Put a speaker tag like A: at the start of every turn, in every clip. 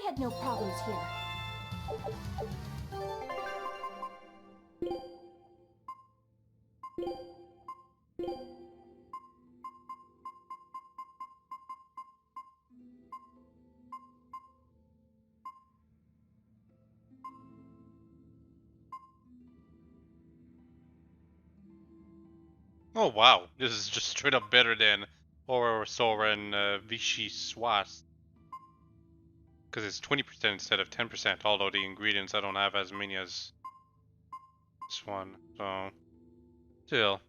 A: had no problems here.
B: Oh wow, this is just straight up better than Horror Sora and Vichy Swas. Because it's 20% instead of 10%, although the ingredients I don't have as many as this one, so still.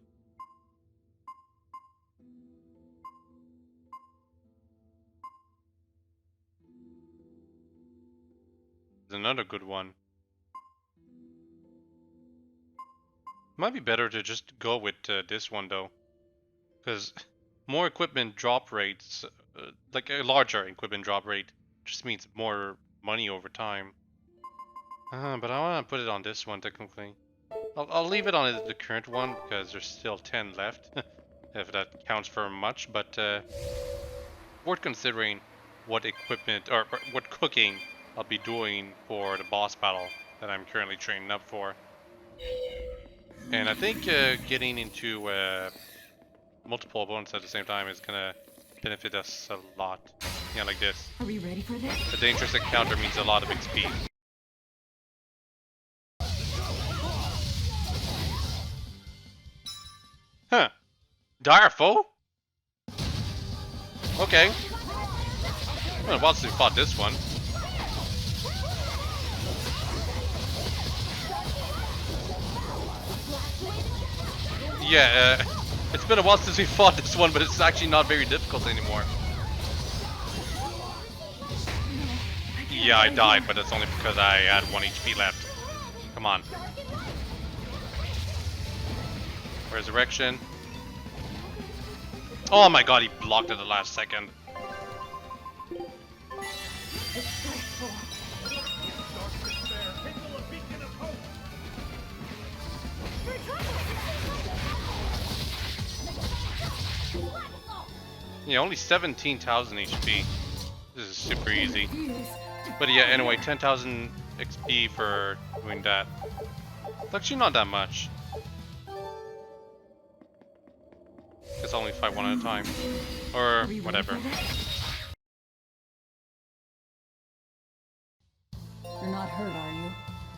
B: There's another good one. Might be better to just go with this one though, because more equipment drop rates, like a larger equipment drop rate, just means more money over time. But I want to put it on this one technically. I'll leave it on the current one because there's still 10 left, if that counts for much. But worth considering what equipment or what cooking I'll be doing for the boss battle that I'm currently training up for. And I think getting into multiple opponents at the same time is gonna benefit us a lot. Yeah, like this.
A: Are we ready for this?
B: A dangerous encounter means a lot of XP. Huh. Dire foe? Okay. Well, once we fought this one. Yeah, it's been a while since we fought this one, but it's actually not very difficult anymore. Yeah, I died, but it's only because I had 1 HP left. Come on. Resurrection. Oh my god, he blocked at the last second. Yeah, only 17,000 HP. This is super easy. But yeah, anyway, 10,000 XP for doing that. It's actually not that much. It's only fight one at a time. Or whatever.
A: You're not hurt, are you?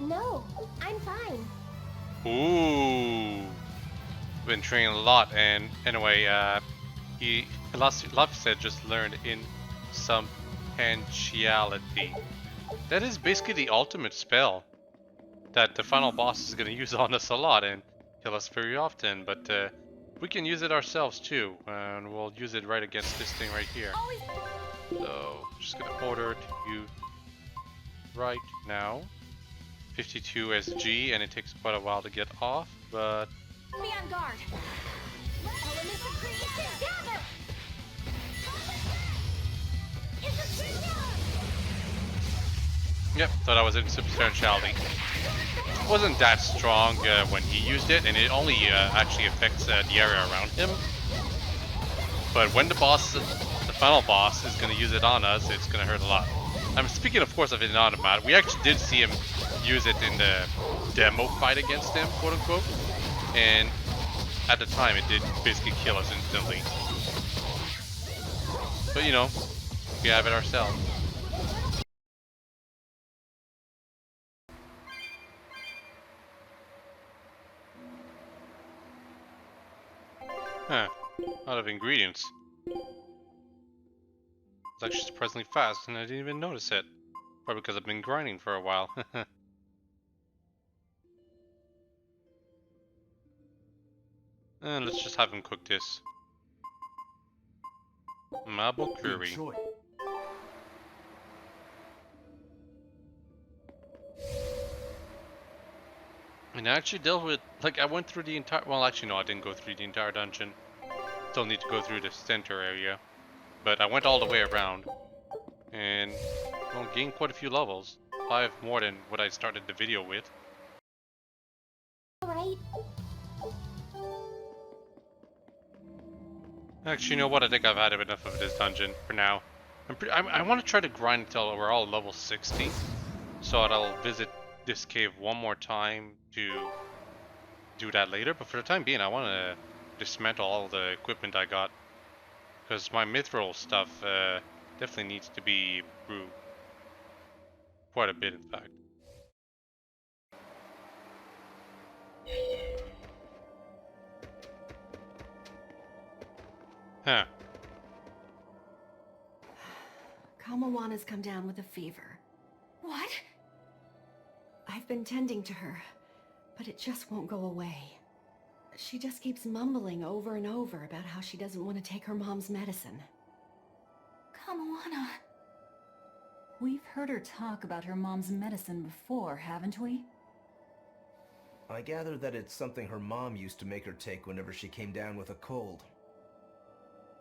C: No, I'm fine.
B: Ooh. Been training a lot, and anyway, Love said just learned in some potentiality. That is basically the ultimate spell that the final boss is going to use on us a lot and kill us very often, but we can use it ourselves too, and we'll use it right against this thing right here. So, just going to order to use right now. 52 SG, and it takes quite a while to get off, but...
A: Be on guard.
C: Elements of creation gather!
B: Yep, thought I was in substantiality. Wasn't that strong when he used it, and it only actually affects the area around him. But when the final boss is going to use it on us, it's going to hurt a lot. I'm speaking, of course, of it on automatic. We actually did see him use it in the demo fight against him, quote unquote. And at the time, it did basically kill us instantly. But you know, we have it ourselves. Huh. A lot of ingredients. It's actually surprisingly fast, and I didn't even notice it. Probably because I've been grinding for a while. And let's just have him cook this. Marble curry. And I actually dealt with, like, I went through the entire, well, actually no, I didn't go through the entire dungeon. Still need to go through the center area. But I went all the way around. And, well, gained quite a few levels. 5 more than what I started the video with.
C: Alright.
B: Actually, you know what? I think I've had enough of this dungeon for now. I want to try to grind until we're all level 60, so I'll visit this cave one more time to do that later. But for the time being, I want to dismantle all the equipment I got, because my mithril stuff definitely needs to be improved quite a bit, in fact. Huh.
D: Kamawana's come down with a fever.
A: What?
D: I've been tending to her, but it just won't go away. She just keeps mumbling over and over about how she doesn't want to take her mom's medicine.
A: Kamawana. We've heard her talk about her mom's medicine before, haven't we?
E: I gather that it's something her mom used to make her take whenever she came down with a cold.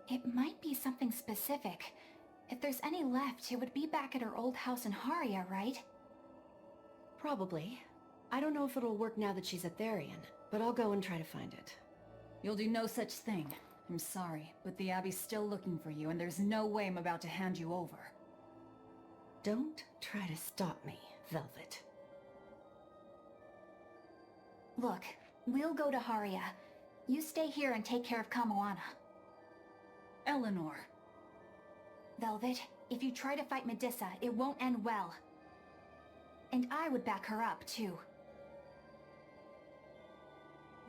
A: It might be something specific. If there's any left, it would be back at her old house in Haria, right?
D: Probably. I don't know if it'll work now that she's a Therian, but I'll go and try to find it.
A: You'll do no such thing. I'm sorry, but the Abbey's still looking for you, and there's no way I'm about to hand you over.
D: Don't try to stop me, Velvet.
A: Look, we'll go to Haria. You stay here and take care of Kamawana. Eleanor. Velvet, if you try to fight Medusa, it won't end well. And I would back her up, too.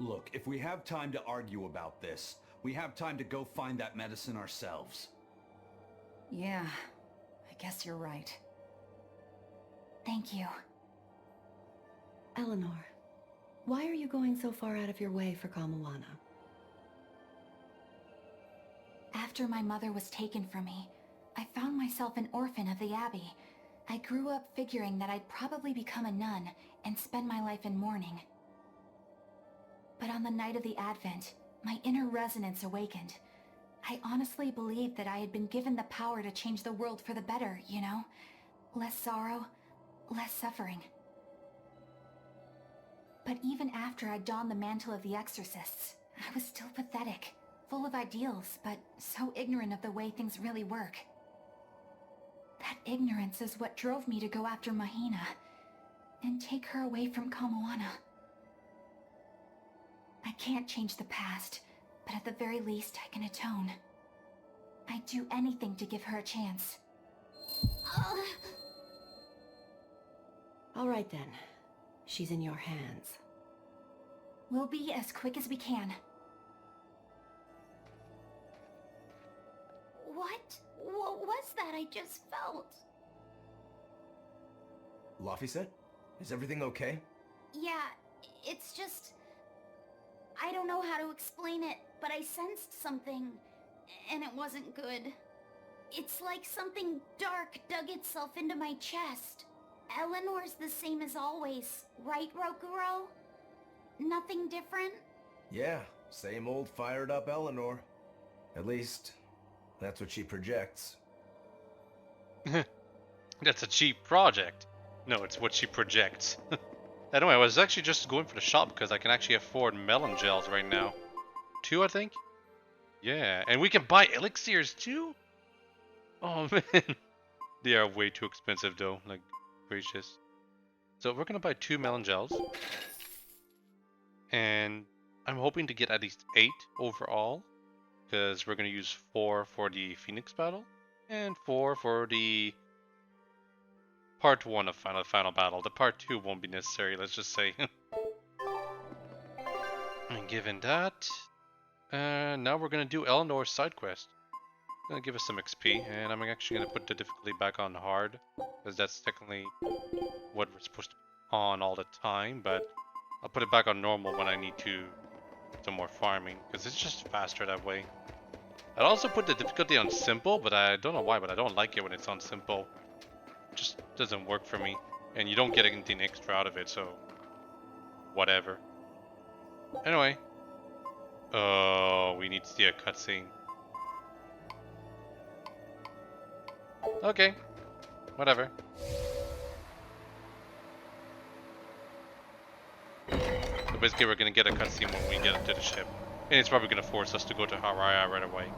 F: Look, if we have time to argue about this, we have time to go find that medicine ourselves.
A: Yeah, I guess you're right. Thank you.
D: Eleanor, why are you going so far out of your way for Kamawana?
A: After my mother was taken from me, I found myself an orphan of the Abbey. I grew up figuring that I'd probably become a nun and spend my life in mourning. But on the night of the Advent, my inner resonance awakened. I honestly believed that I had been given the power to change the world for the better, you know? Less sorrow, less suffering. But even after I donned the mantle of the exorcists, I was still pathetic, full of ideals, but so ignorant of the way things really work. That ignorance is what drove me to go after Mahina and take her away from Kamawana. I can't change the past, but at the very least I can atone. I'd do anything to give her a chance.
D: All right then. She's in your hands.
A: We'll be as quick as we can. What was that I just felt?
E: Laphicet? Is everything okay?
C: Yeah, it's just... I don't know how to explain it, but I sensed something, and it wasn't good. It's like something dark dug itself into my chest. Eleanor's the same as always, right, Rokuro? Nothing different?
E: Yeah, same old fired up Eleanor. At least, that's what she projects.
B: That's a cheap project. No, it's what she projects. Anyway, I was actually just going for the shop because I can actually afford melon gels right now. 2, I think? Yeah, and we can buy elixirs too? Oh man. They are way too expensive though, like, gracious. So we're gonna buy 2 melon gels. And I'm hoping to get at least 8 overall. Because we're gonna use 4 for the Phoenix battle. And 4 for the part 1 of final battle. The part 2 won't be necessary, let's just say. And given that, now we're gonna do Eleanor's side quest. Gonna give us some XP, and I'm actually gonna put the difficulty back on hard, because that's technically what we're supposed to be on all the time. But I'll put it back on normal when I need to do some more farming, because it's just faster that way. I'd also put the difficulty on simple, but I don't know why, but I don't like it when it's on simple. It just doesn't work for me, and you don't get anything extra out of it, so whatever. Anyway, oh, we need to see a cutscene. Okay, whatever. So basically we're gonna get a cutscene when we get into the ship. And it's probably gonna force us to go to Haria right away.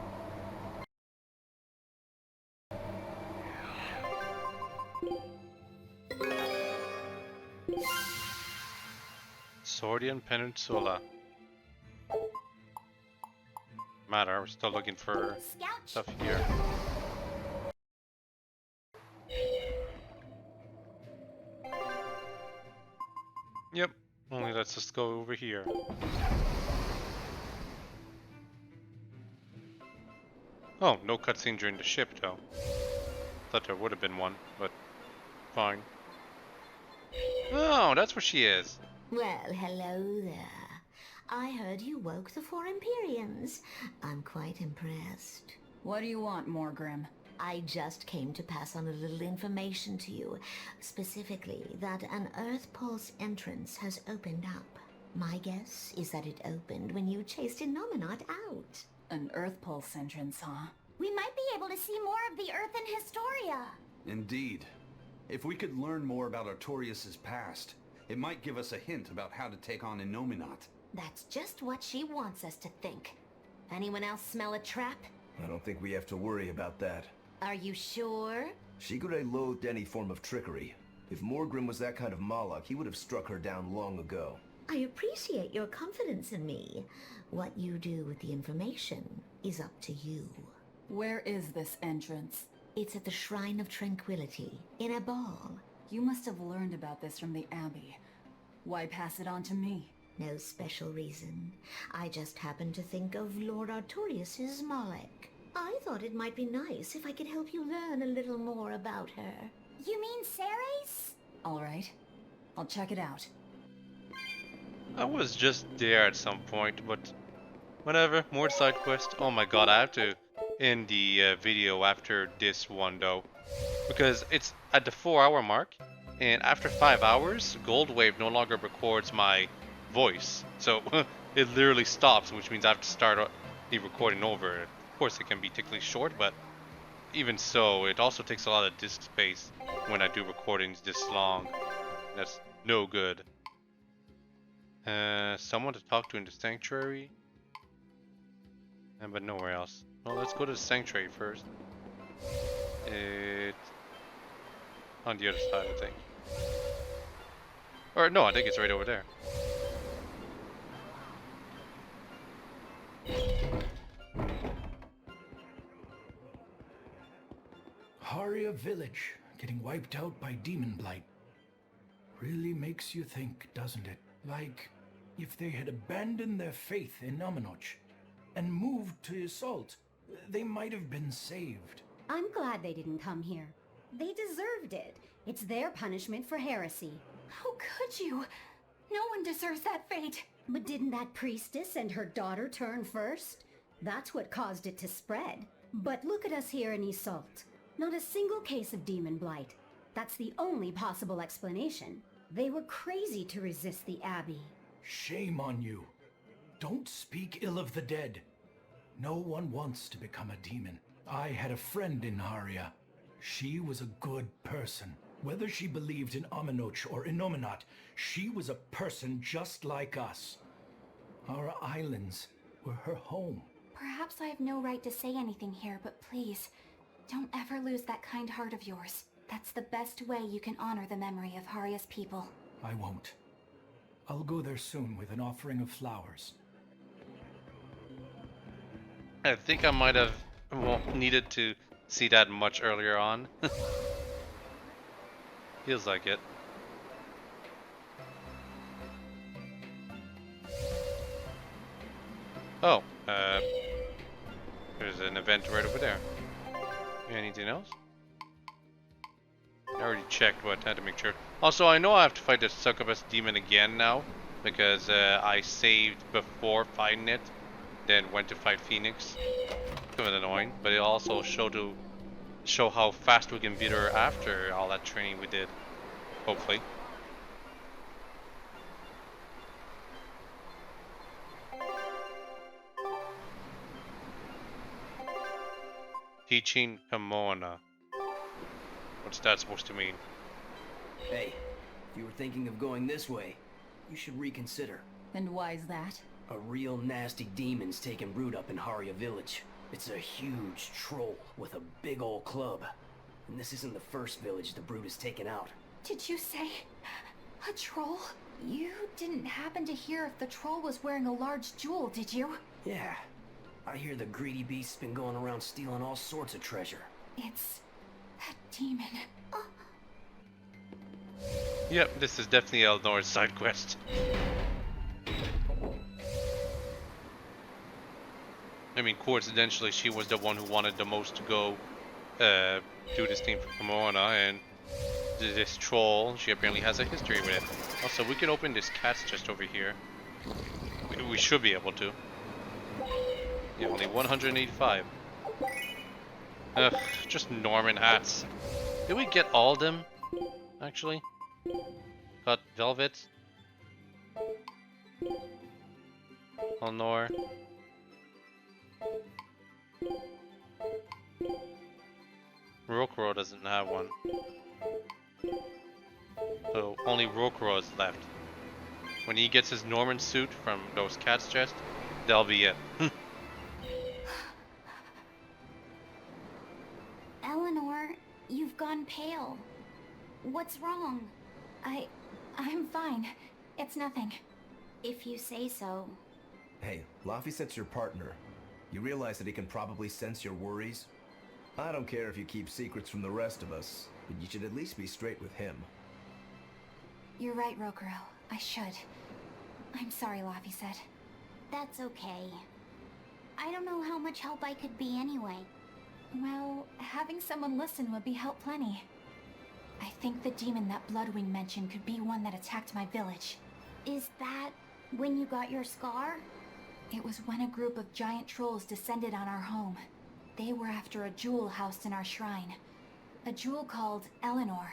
B: Sordian Peninsula. Matter, we're still looking for
C: Scout.
B: stuff here. Yep, only lets us go over here. Oh, no cutscene during the ship though. Thought there would have been one, but fine. Oh, that's where she is.
G: Well, hello there. I heard you woke the four Empyreans. I'm quite impressed.
A: What do you want, Morgrim?
G: I just came to pass on a little information to you. Specifically, that an Earth Pulse entrance has opened up. My guess is that it opened when you chased Innominat out.
A: An Earth Pulse entrance, huh?
C: We might be able to see more of the Earth in Historia.
F: Indeed. If we could learn more about Artorias' past, it might give us a hint about how to take on Innominat.
G: That's just what she wants us to think. Anyone else smell a trap?
E: I don't think we have to worry about that.
G: Are you sure?
E: Shigure loathed any form of trickery. If Morgrim was that kind of Malak, he would have struck her down long ago.
G: I appreciate your confidence in me. What you do with the information is up to you.
A: Where is this entrance?
G: It's at the Shrine of Tranquility, in a ball.
A: You must have learned about this from the Abbey. Why pass it on to me?
G: No special reason. I just happened to think of Lord Artorias' Malek. I thought it might be nice if I could help you learn a little more about her.
C: You mean Ceres?
A: All right. I'll check it out.
B: I was just there at some point, but whatever. More side quest. Oh my god, I have to end the video after this one though, because it's at the 4-hour mark, and after 5 hours, Goldwave no longer records my voice, so it literally stops, which means I have to start the recording over. Of course, it can be particularly short, but even so, it also takes a lot of disk space when I do recordings this long. That's no good. Someone to talk to in the sanctuary, but nowhere else. Well, let's go to the sanctuary first. It's on the other side, I think. Or no, I think it's right over there.
H: Haria village getting wiped out by demon blight. Really makes you think, doesn't it? Like, if they had abandoned their faith in Nominoch and moved to Assault, they might have been saved.
I: I'm glad they didn't come here. They deserved it. It's their punishment for heresy.
A: How could you? No one deserves that fate.
I: But didn't that priestess and her daughter turn first? That's what caused it to spread. But look at us here in Assault. Not a single case of demon blight. That's the only possible explanation. They were crazy to resist the Abbey.
H: Shame on you. Don't speak ill of the dead. No one wants to become a demon. I had a friend in Haria. She was a good person. Whether she believed in Aminoch or Innominat, she was a person just like us. Our islands were her home.
A: Perhaps I have no right to say anything here, but please, don't ever lose that kind heart of yours. That's the best way you can honor the memory of Haria's people.
H: I won't. I'll go there soon with an offering of flowers.
B: I think I might have needed to see that much earlier on. Feels like it. Oh, there's an event right over there. Anything else? I already checked, but I had to make sure. Also, I know I have to fight the succubus demon again now, because I saved before fighting it, then went to fight Phoenix. Kind of annoying, but it also show how fast we can beat her after all that training we did. Hopefully. Teaching Pomona. What's that supposed to mean?
J: Hey, if you were thinking of going this way, you should reconsider.
A: And why's that?
J: A real nasty demon's taking root up in Haria village. It's a huge troll with a big old club. And this isn't the first village the brute has taken out.
A: Did you say A troll? You didn't happen to hear if the troll was wearing a large jewel, did you?
J: Yeah. I hear the greedy beast's been going around stealing all sorts of treasure.
A: It's that demon.
B: Yep, this is definitely Eleanor's side quest. I mean, coincidentally, she was the one who wanted the most to go do this thing for Pomona, and this troll, she apparently has a history with it. Also, we can open this cat's chest over here. We should be able to. Yeah, only 185. Ugh, just Norman hats. Did we get all of them, actually? Got Velvet. Eleanor. Rokuro doesn't have one. So only Rokuro is left. When he gets his Norman suit from those cat's chest, that'll be it.
C: Eleanor, you've gone pale. What's wrong?
A: I'm fine. It's nothing.
C: If you say so.
E: Hey, Laphicet's your partner. You realize that he can probably sense your worries? I don't care if you keep secrets from the rest of us, but you should at least be straight with him.
A: You're right, Rokuro. I should. I'm sorry, Laphicet.
C: That's okay. I don't know how much help I could be anyway.
A: Well, having someone listen would be help plenty. I think the demon that Bloodwing mentioned could be one that attacked my village.
C: Is that when you got your scar?
A: It was when a group of giant trolls descended on our home. They were after a jewel housed in our shrine. A jewel called Eleanor.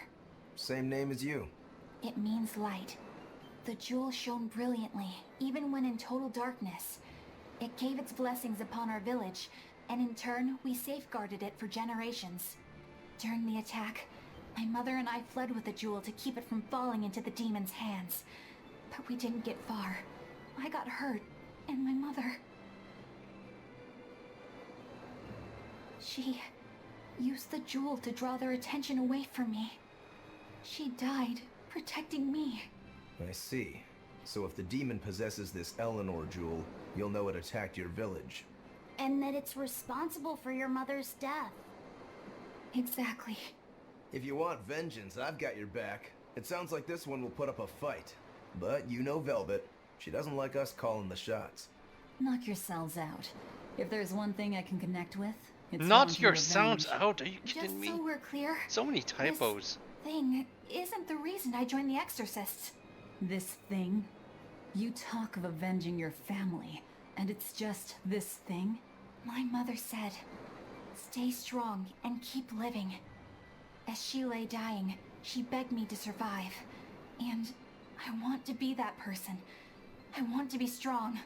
E: Same name as you.
A: It means light. The jewel shone brilliantly, even when in total darkness. It gave its blessings upon our village, and in turn, we safeguarded it for generations. During the attack, my mother and I fled with the jewel to keep it from falling into the demon's hands. But we didn't get far. I got hurt, and my mother... She used the jewel to draw their attention away from me. She died, protecting me.
E: I see. So if the demon possesses this Eleanor jewel, you'll know it attacked your village.
C: And that it's responsible for your mother's death.
A: Exactly.
E: If you want vengeance, I've got your back. It sounds like this one will put up a fight. But you know Velvet. She doesn't like us calling the shots.
K: Knock yourselves out. If there's one thing I can connect with, it's
B: Not
K: wanting
B: your
K: revenge.
B: sounds out, are you
A: Just
B: kidding me?
A: so we're clear,
B: So many typos.
A: this thing isn't the reason I joined the Exorcists.
K: This thing? You talk of avenging your family, and it's just this thing?
A: My mother said, stay strong and keep living. As she lay dying, she begged me to survive. And I want to be that person. I want to be strong.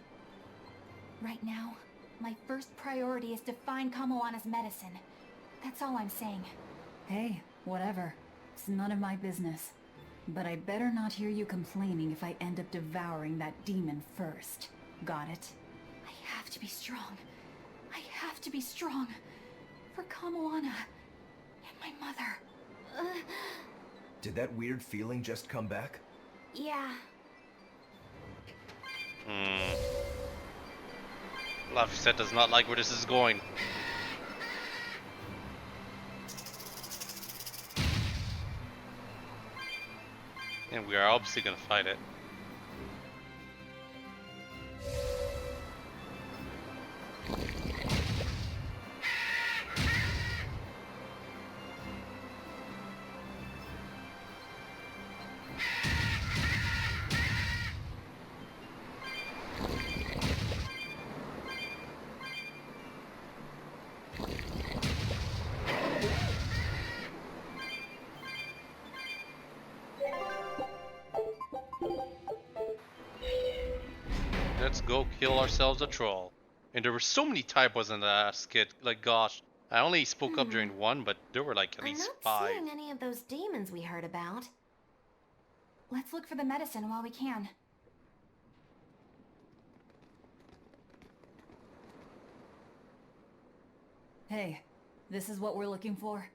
A: Right now, my first priority is to find Kamoana's medicine. That's all I'm saying.
K: Hey, whatever. It's none of my business. But I better not hear you complaining if I end up devouring that demon first. Got it?
A: I have to be strong. I have to be strong. For Kamoana and my mother.
E: Did that weird feeling just come back?
C: Yeah.
B: Laphicet does not like where this is going. And we are obviously gonna fight it. Let's go kill ourselves a troll. And there were so many typos in that skit. Like, gosh, I only spoke up during one, but there were like at
G: I'm
B: least
G: not
B: 5.
G: seeing any of those demons we heard about.
A: Let's look for the medicine while we can.
K: Hey, this is what we're looking for?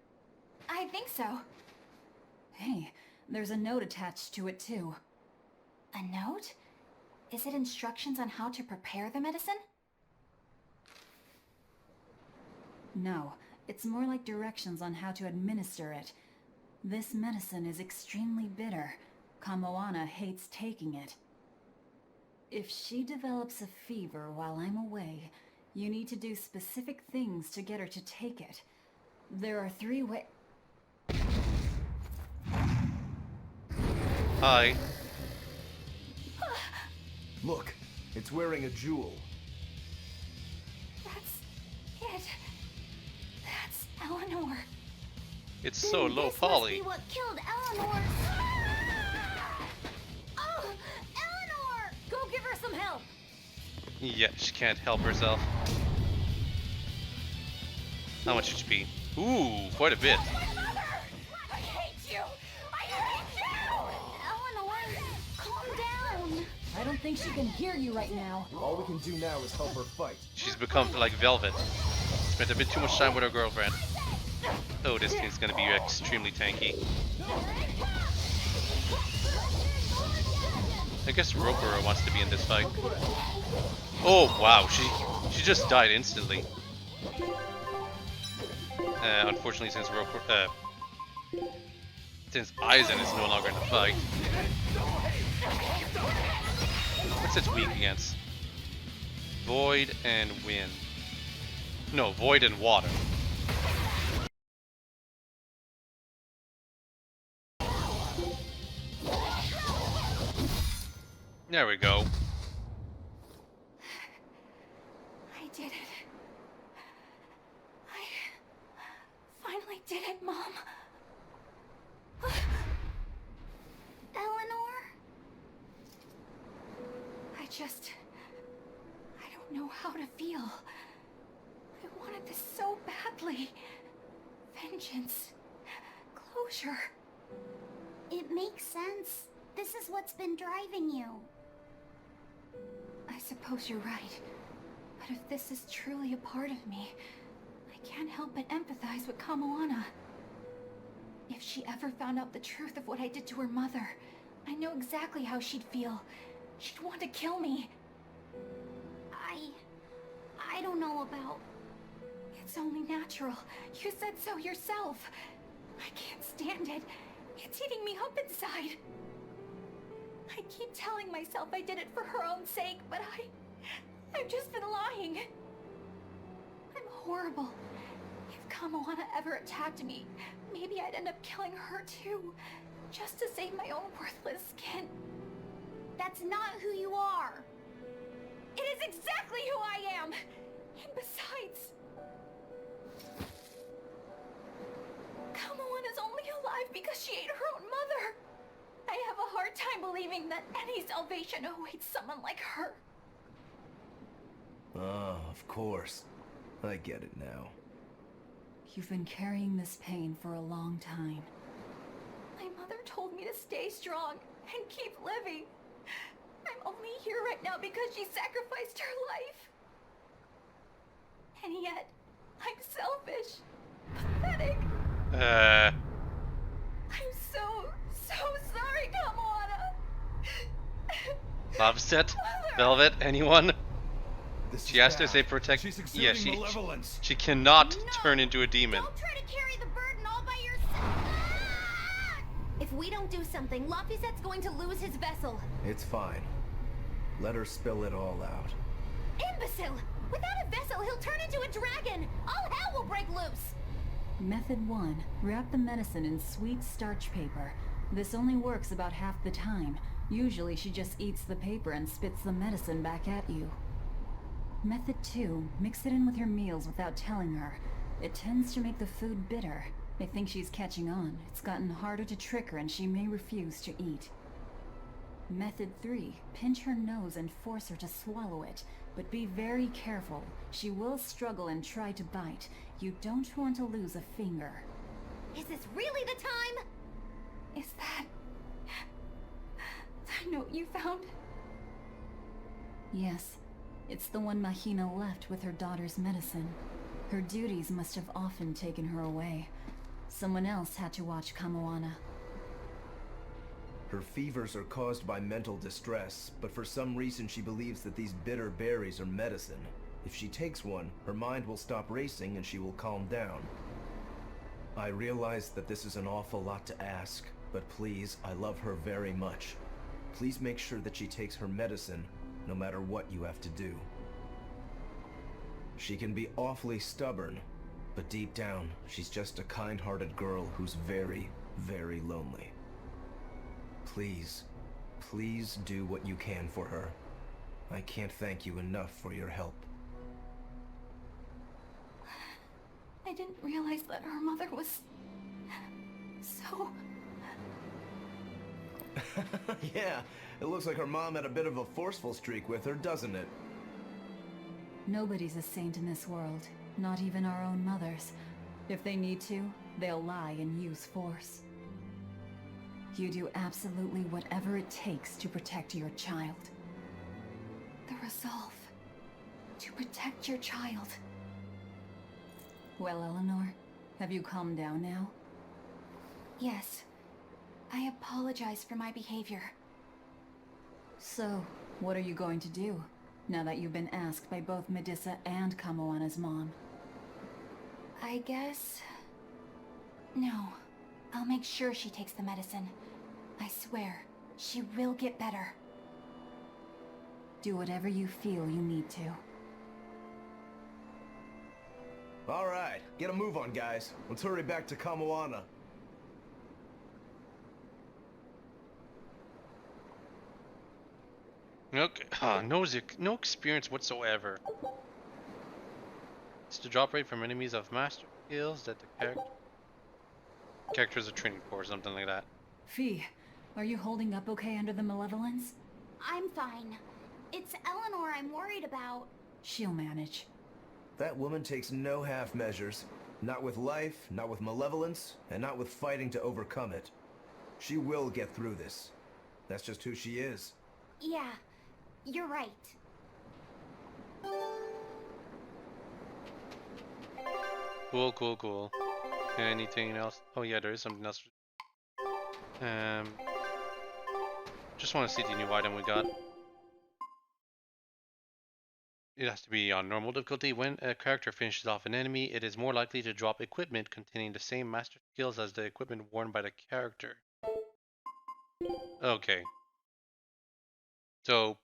A: I think so.
K: Hey, There's a note attached to it too.
A: A note? Is it instructions on how to prepare the medicine?
K: No, it's more like directions on how to administer it. This medicine is extremely bitter. Kamoana hates taking it. If she develops a fever while I'm away, you need to do specific things to get her to take it. There are 3 ways.
B: Hi.
E: Look, it's wearing a jewel.
A: That's it. That's Eleanor.
B: It's so low
C: This
B: poly.
C: must be what killed Eleanor. Oh, Eleanor!
K: Go give her some help!
B: Yeah, she can't help herself. How much HP? Ooh, quite a bit.
C: I hate you! I hate you! Eleanor, calm down.
K: I don't think she can hear you right now.
E: All we can do now is help her fight.
B: She's become like Velvet. Spent a bit too much time with her girlfriend. Oh, this thing's gonna be extremely tanky. I guess Roper wants to be in this fight. Oh wow, she just died instantly. Unfortunately, since Aizen is no longer in the fight. What's it weak against? Void and wind. No, void and water. There we go.
A: I did it. I finally did it, Mom.
C: Eleanor?
A: I don't know how to feel. I wanted this so badly. Vengeance. Closure.
C: It makes sense. This is what's been driving you.
A: I suppose you're right. But if this is truly a part of me, I can't help but empathize with Kamoana. If she ever found out the truth of what I did to her mother, I know exactly how she'd feel. She'd want to kill me.
C: I don't know about...
A: It's only natural. You said so yourself. I can't stand it. It's eating me up inside. I keep telling myself I did it for her own sake, but I've just been lying. I'm horrible. If Kamoana ever attacked me, maybe I'd end up killing her too, just to save my own worthless skin.
C: That's not who you are.
A: It is exactly who I am! And besides... Kamoana's only alive because she ate her own mother! I have a hard time believing that any salvation awaits someone like her.
E: Oh, of course. I get it now.
K: You've been carrying this pain for a long time.
A: My mother told me to stay strong and keep living. I'm only here right now because she sacrificed her life. And yet, I'm selfish, pathetic. I'm so sorry, Kamoana.
B: Offset? Velvet? Anyone? She has to say protect.
F: She's
B: Yeah,
F: exuding malevolence.
B: she cannot
C: No,
B: turn into a demon.
C: Don't try to carry the burden all by yourself. If we don't do something, Laphicet's going to lose his vessel.
E: It's fine. Let her spill it all out.
C: Imbecile! Without a vessel, he'll turn into a dragon! All hell will break loose!
K: Method 1. Wrap the medicine in sweet starch paper. This only works about half the time. Usually she just eats the paper and spits the medicine back at you. Method 2. Mix it in with your meals without telling her. It tends to make the food bitter. They think she's catching on. It's gotten harder to trick her and she may refuse to eat. Method 3. Pinch her nose and force her to swallow it. But be very careful. She will struggle and try to bite. You don't want to lose a finger.
C: Is this really the time?
A: Is that the note you found?
K: Yes. It's the one Mahina left with her daughter's medicine. Her duties must have often taken her away. Someone else had to watch Kamoana.
E: Her fevers are caused by mental distress, but for some reason she believes that these bitter berries are medicine. If she takes one, her mind will stop racing and she will calm down. I realize that this is an awful lot to ask, but please, I love her very much. Please make sure that she takes her medicine, no matter what you have to do. She can be awfully stubborn, but deep down, she's just a kind-hearted girl who's very, very lonely. Please, please do what you can for her. I can't thank you enough for your help.
A: I didn't realize that her mother was... so...
E: Yeah, it looks like her mom had a bit of a forceful streak with her, doesn't it?
K: Nobody's a saint in this world, not even our own mothers. If they need to, they'll lie and use force. You do absolutely whatever it takes to protect your child.
A: The resolve to protect your child.
K: Well, Eleanor, have you calmed down now?
A: Yes. I apologize for my behavior.
K: So, what are you going to do, now that you've been asked by both Medissa and Kamoana's mom?
A: I guess... no. I'll make sure she takes the medicine. I swear, she will get better.
K: Do whatever you feel you need to.
E: Alright, get a move on, guys. Let's hurry back to Kamoana.
B: Okay. No experience whatsoever. It's the drop rate from enemies of master skills that the characters are training for, or something like that.
K: Fee, are you holding up okay under the malevolence?
C: I'm fine. It's Eleanor I'm worried about.
K: She'll manage.
E: That woman takes no half measures. Not with life, not with malevolence, and not with fighting to overcome it. She will get through this. That's just who she is.
C: Yeah, you're right.
B: Cool. Anything else? Oh yeah, there is something else. Just want to see the new item we got. It has to be on normal difficulty. When a character finishes off an enemy, it is more likely to drop equipment containing the same master skills as the equipment worn by the character. Okay. So,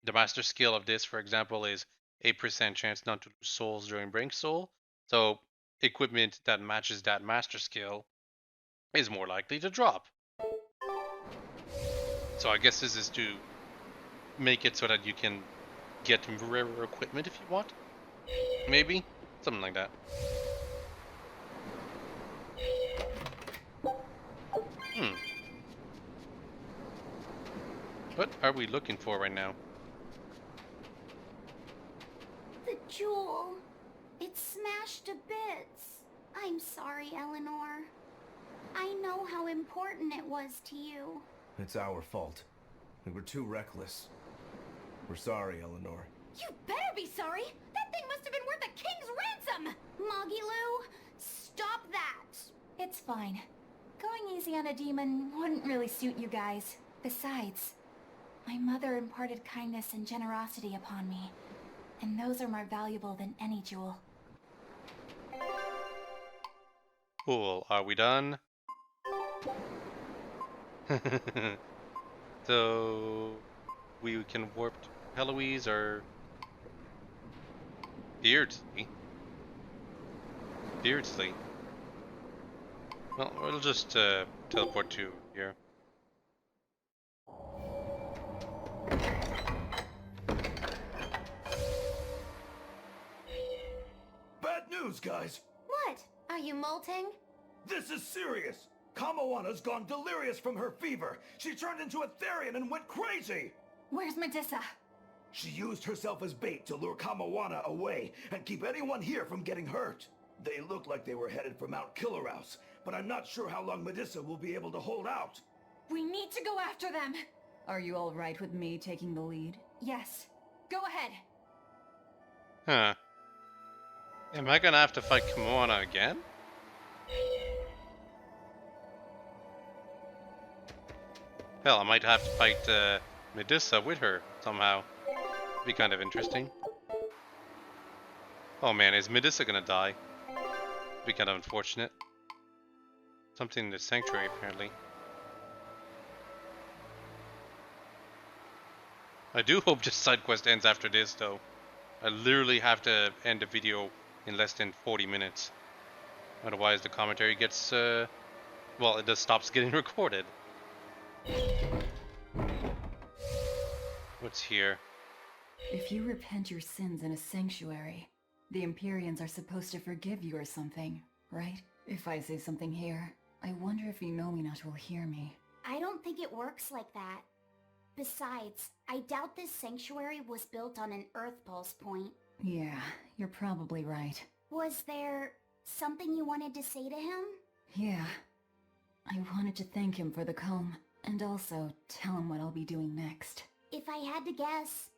B: the master skill of this, for example, is 8% chance not to lose souls during Brink Soul. So, equipment that matches that master skill is more likely to drop. So I guess this is to make it so that you can get rarer equipment if you want. Maybe? Something like that. What are we looking for right now?
C: The jewel. It's smashed to bits. I'm sorry, Eleanor. I know how important it was to you.
E: It's our fault. We were too reckless. We're sorry, Eleanor.
C: You better be sorry! That thing must have been worth a king's ransom! Moggy Lou, stop that!
A: It's fine. Going easy on a demon wouldn't really suit you guys. Besides, my mother imparted kindness and generosity upon me, and those are more valuable than any jewel.
B: Cool. Are we done? So we can warp to Heloise or Beardsley. Well, we'll just teleport to here.
F: Bad news, guys!
C: What? Are you molting?
F: This is serious! Kamoana's gone delirious from her fever. She turned into a Therian and went crazy!
A: Where's Medissa?
F: She used herself as bait to lure Kamoana away and keep anyone here from getting hurt. They looked like they were headed for Mount Killerhouse, but I'm not sure how long Medissa will be able to hold out.
A: We need to go after them!
K: Are you all right with me taking the lead?
A: Yes. Go ahead.
B: Huh. Am I gonna have to fight Kamoana again? Hell, I might have to fight Medusa with her somehow. Be kind of interesting. Oh man, is Medusa gonna die? Be kind of unfortunate. Something in the sanctuary, apparently. I do hope this side quest ends after this, though. I literally have to end the video in less than 40 minutes. Otherwise, the commentary gets, well, it just stops getting recorded. What's here?
K: If you repent your sins in a sanctuary, the Empyreans are supposed to forgive you or something, right? If I say something here, I wonder if Inominat will hear me.
C: I don't think it works like that. Besides, I doubt this sanctuary was built on an Earth Pulse point.
K: Yeah, you're probably right.
C: Was there something you wanted to say to him?
K: Yeah. I wanted to thank him for the comb, and also tell him what I'll be doing next.
C: If I had to guess,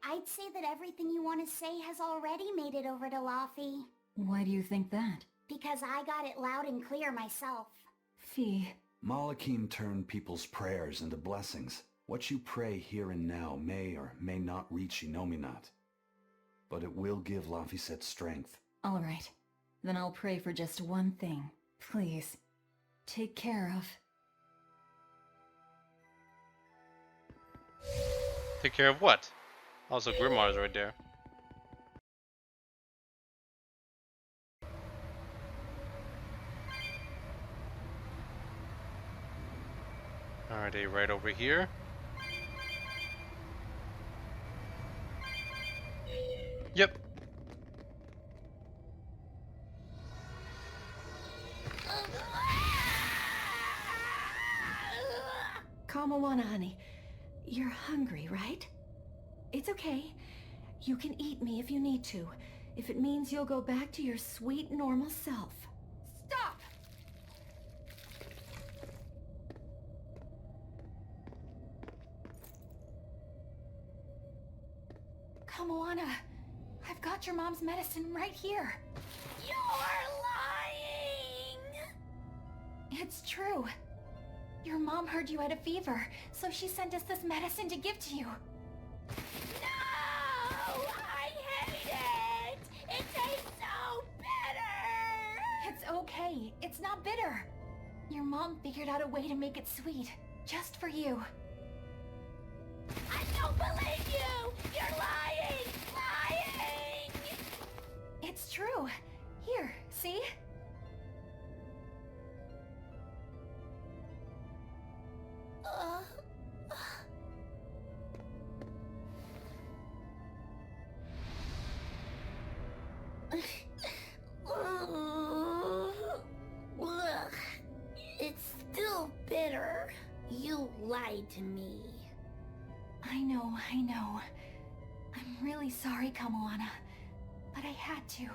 C: I'd say that everything you want to say has already made it over to Laffy.
K: Why do you think that?
C: Because I got it loud and clear myself.
K: Fee.
L: Malakim turned people's prayers into blessings. What you pray here and now may or may not reach Inominat. But it will give Laphicet strength.
K: Alright. Then I'll pray for just one thing. Please. Take care of...
B: Take care of what? Also, Grimoire's right there. Are they right over here? Yep.
D: Kamawana, honey. You're hungry, right? It's okay. You can eat me if you need to. If it means you'll go back to your sweet, normal self.
A: Stop! Kamoana, I've got your mom's medicine right here.
C: You're lying!
A: It's true. Your mom heard you had a fever, so she sent us this medicine to give to you.
C: No! I hate it! It tastes so bitter!
A: It's okay. It's not bitter. Your mom figured out a way to make it sweet, just for you.
C: I don't believe you! You're lying! Lying!
A: It's true. Here, see?
C: It's still bitter. You lied to me.
A: I know. I'm really sorry, Kamoana, but I had to.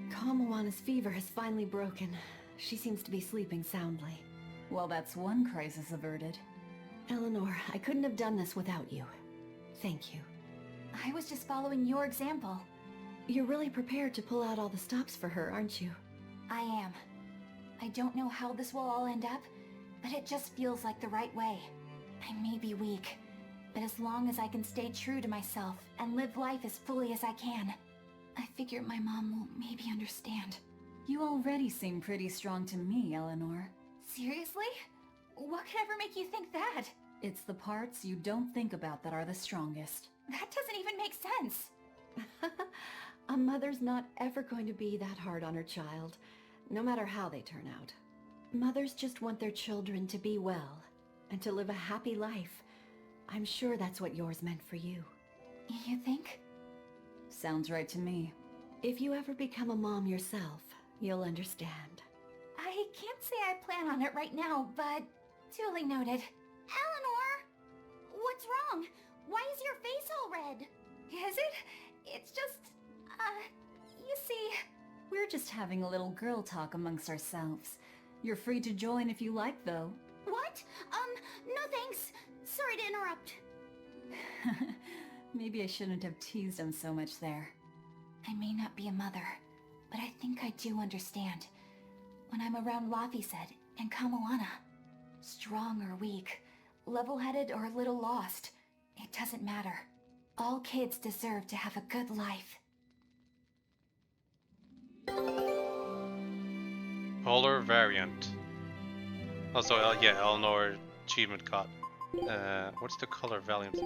D: Kamawana's fever has finally broken. She seems to be sleeping soundly.
K: Well, that's one crisis averted.
D: Eleanor, I couldn't have done this without you. Thank you.
A: I was just following your example.
D: You're really prepared to pull out all the stops for her, aren't you?
A: I am. I don't know how this will all end up, but it just feels like the right way. I may be weak, but as long as I can stay true to myself and live life as fully as I can, I figure my mom will maybe understand.
K: You already seem pretty strong to me, Eleanor.
A: Seriously? What could ever make you think that?
K: It's the parts you don't think about that are the strongest.
A: That doesn't even make sense.
D: A mother's not ever going to be that hard on her child, no matter how they turn out. Mothers just want their children to be well, and to live a happy life. I'm sure that's what yours meant for you.
A: You think?
K: Sounds right to me.
D: If you ever become a mom yourself, you'll understand.
A: I can't say I plan on it right now, but duly noted.
C: Eleanor! What's wrong? Why is your face all red?
A: Is it? It's just, you see...
K: We're just having a little girl talk amongst ourselves. You're free to join if you like, though.
C: What? No thanks. Sorry to interrupt.
K: Maybe I shouldn't have teased him so much there.
A: I may not be a mother, but I think I do understand. When I'm around Laphicet and Kamoana, strong or weak, level-headed or a little lost, it doesn't matter. All kids deserve to have a good life.
B: Polar variant. Also, yeah, Eleanor achievement caught. What's the color variant?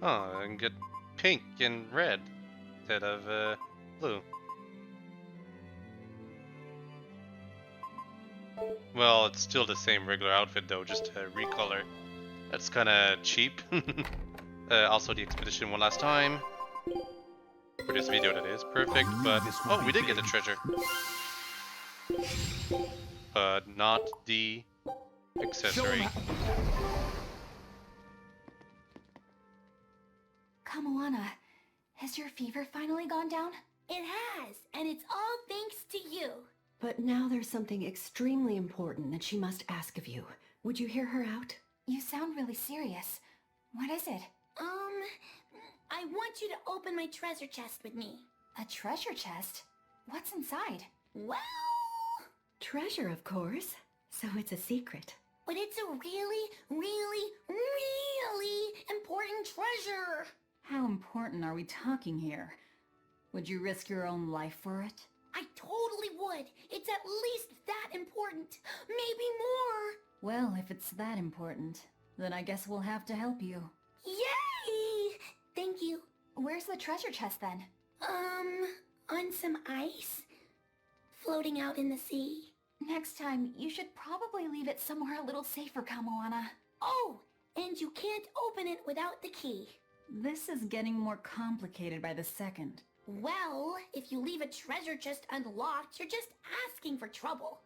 B: Oh, I can get pink and red instead of blue. Well, it's still the same regular outfit though, just a recolor. That's kind of cheap. Also, the expedition one last time. For this video, that is. Perfect, but... Oh, we did get the treasure. But not the accessory.
A: Kamoana, has your fever finally gone down?
C: It has, and it's all thanks to you.
D: But now there's something extremely important that she must ask of you. Would you hear her out?
A: You sound really serious. What is it?
C: I want you to open my treasure chest with me.
A: A treasure chest? What's inside?
C: Well...
D: Treasure, of course. So it's a secret.
C: But it's a really, really, really important treasure.
K: How important are we talking here? Would you risk your own life for it?
C: I totally would. It's at least that important. Maybe more.
K: Well, if it's that important, then I guess we'll have to help you.
C: Yay! Thank you.
A: Where's the treasure chest then?
C: On some ice. Floating out in the sea.
A: Next time, you should probably leave it somewhere a little safer, Kamoana.
C: Oh, and you can't open it without the key.
K: This is getting more complicated by the second.
C: Well, if you leave a treasure chest unlocked, you're just asking for trouble.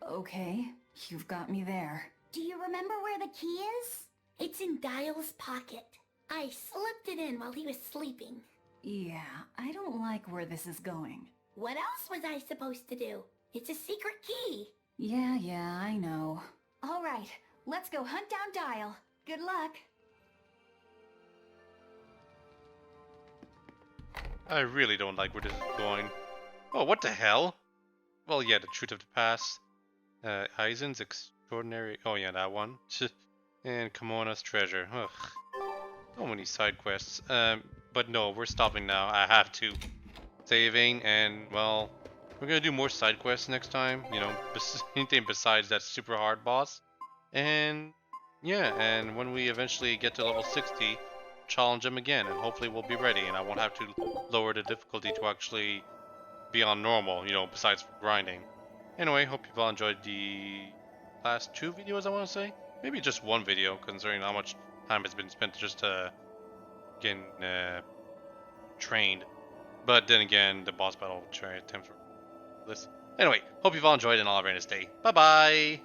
K: Okay. You've got me there.
C: Do you remember where the key is? It's in Dial's pocket. I slipped it in while he was sleeping.
K: Yeah, I don't like where this is going.
C: What else was I supposed to do? It's a secret key.
K: Yeah, I know.
A: All right, let's go hunt down Dial. Good luck.
B: I really don't like where this is going. Oh, what the hell? Well, yeah, the truth of the past. Aizen's extraordinary... Oh, yeah, that one. And Kamona's treasure. Ugh. So many side quests. But no, we're stopping now. I have to. Saving, and, well... We're gonna do more side quests next time. You know, anything besides that super hard boss. And... Yeah, and when we eventually get to level 60... challenge him again, and hopefully we'll be ready, and I won't have to lower the difficulty to actually be on normal, you know, besides grinding. Anyway, hope you've all enjoyed the last 2 videos, I want to say. Maybe just 1 video, considering how much time has been spent just getting trained. But then again, the boss battle attempts were this. Anyway, hope you've all enjoyed, and I'll have a nice day. Bye-bye!